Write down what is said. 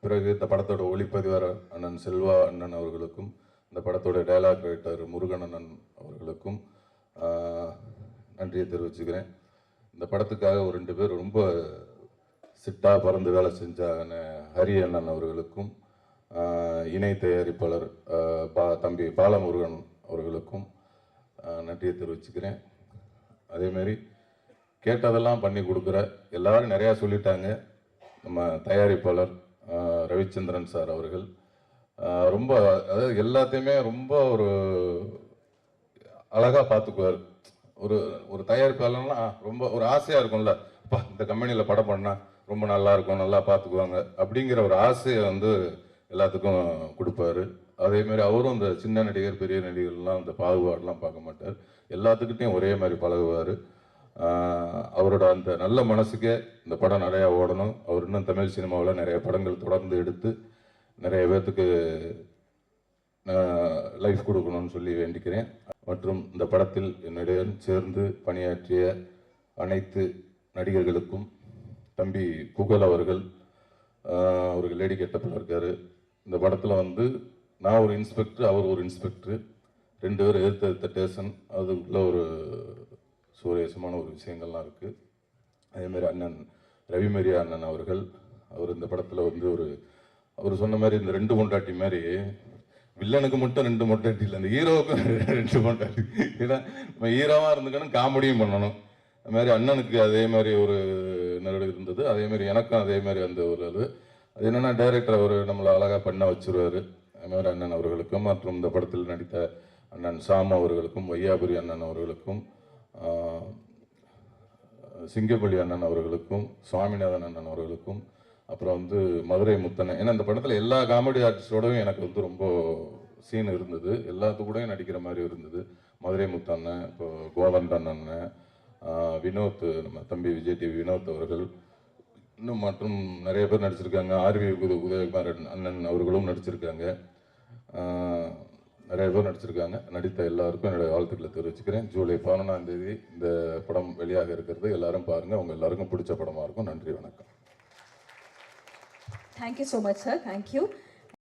பிறகு இந்த படத்தோட ஒளிப்பதிவாளர் அண்ணன் செல்வா அண்ணன் அவர்களுக்கும், இந்த படத்தோட டைலாக் ரைட்டர் முருகன் அண்ணன் அவர்களுக்கும் நன்றியை தெரிவிச்சுக்கிறேன். இந்த படத்துக்காக ஒரு 2 பேர் ரொம்ப சிட்டாக பறந்து வேலை செஞ்சாங்க ஹரி அண்ணன் அவர்களுக்கும், இணை தயாரிப்பாளர் தம்பி பாலமுருகன் அவர்களுக்கும் நன்றியை தெரிவிச்சுக்கிறேன். அதேமாரி கேட்டதெல்லாம் பண்ணி கொடுக்குற எல்லாரும் நிறையா சொல்லிட்டாங்க. நம்ம தயாரிப்பாளர் ரவிச்சந்திரன் சார் அவர்கள் ரொம்ப, அதாவது எல்லாத்தையுமே ரொம்ப ஒரு அழகாக பார்த்துக்குவார். ஒரு ஒரு தயாரிப்பாளர்னா ரொம்ப ஒரு ஆசையாக இருக்கும்ல, அப்பா இந்த கம்பெனியில் படம் பண்ணால் ரொம்ப நல்லா இருக்கும், நல்லா பார்த்துக்குவாங்க அப்படிங்கிற ஒரு ஆசையை வந்து எல்லாத்துக்கும் கொடுப்பாரு. அதேமாரி அவரும் இந்த சின்ன நடிகர் பெரிய நடிகர்லாம் அந்த பாகுபாடெலாம் பார்க்க மாட்டார், எல்லாத்துக்கிட்டையும் ஒரே மாதிரி பழகுவார். அவரோட அந்த நல்ல மனசுக்கே இந்த படம் நிறையா ஓடணும். அவர் இன்னும் தமிழ் சினிமாவில் நிறைய படங்கள் தொடர்ந்து எடுத்து நிறைய பேர்த்துக்கு லைஃப் கொடுக்கணும்னு சொல்லி வேண்டிக்கிறேன். மற்றும் இந்த படத்தில் என்னுடன் சேர்ந்து பணியாற்றிய அனைத்து நடிகர்களுக்கும், தம்பி புகழ் அவர்கள் லேடி கெட்டப்பில் இருக்கார். இந்த படத்தில் வந்து நான் ஒரு இன்ஸ்பெக்டர், அவர் ஒரு இன்ஸ்பெக்டர், 2 பேர் எதிர்த்த டேஷன், அதுக்குள்ள ஒரு சுவாரஸ்யமான ஒரு விஷயங்கள்லாம் இருக்குது. அதேமாதிரி அண்ணன் ரவிமரியா அண்ணன் அவர்கள், அவர் இந்த படத்தில் வந்து அவர் சொன்ன மாதிரி இந்த 2 பொண்டாட்டி மாதிரி, வில்லனுக்கு மட்டும் 2 பொண்டாட்டி இல்லை, இந்த ஹீரோவுக்கும் 2 பொண்டாட்டி. ஏன்னா நம்ம ஹீரோவாக இருந்துக்கணும், காமெடியும் பண்ணணும். அது மாதிரி அண்ணனுக்கு அதே மாதிரி ஒரு நிலவு இருந்தது. அதே மாதிரி எனக்கும் அதே மாதிரி அந்த ஒரு அது என்னென்னா டைரக்டர் அவர் நம்மளை அழகாக பண்ண வச்சுருவார். அது மாதிரி அண்ணன் அவர்களுக்கும், மற்றும் இந்த படத்தில் நடித்த அண்ணன் சாம் அவர்களுக்கும், வையாபுரி அண்ணன் அவர்களுக்கும், சிங்கப்பள்ளி அண்ணன் அவர்களுக்கும், சுவாமிநாதன் அண்ணன் அவர்களுக்கும், அப்புறம் வந்து மதுரை முத்தண்ணன். ஏன்னா இந்த படத்தில் எல்லா காமெடி ஆர்டிஸ்டோடவும் எனக்கு வந்து ரொம்ப சீன் இருந்தது, எல்லாத்துக்கூடையும் நடிக்கிற மாதிரி இருந்தது. மதுரை முத்தண்ணன், இப்போ கோவந்தன் அண்ணன், வினோத், நம்ம தம்பி விஜய் டிவி வினோத் அவர்கள், இன்னும் மற்றும் நிறைய பேர் நடிச்சிருக்காங்க. ஆர்வி உதயகுமார் அண்ணன் அவர்களும் நடிச்சிருக்காங்க. நிறைய பேர் நடிச்சிருக்காங்க. நடித்த எல்லாருக்கும் என்னுடைய வாழ்த்துக்களை தெரிவிச்சுக்கிறேன். ஜூலை 11ஆம் தேதி இந்த படம் வெளியாக இருக்கிறது. எல்லாரும் பாருங்கள், உங்கள் எல்லாருக்கும் பிடிச்ச படமாக இருக்கும். நன்றி, வணக்கம். Thank you so much, sir. Thank you.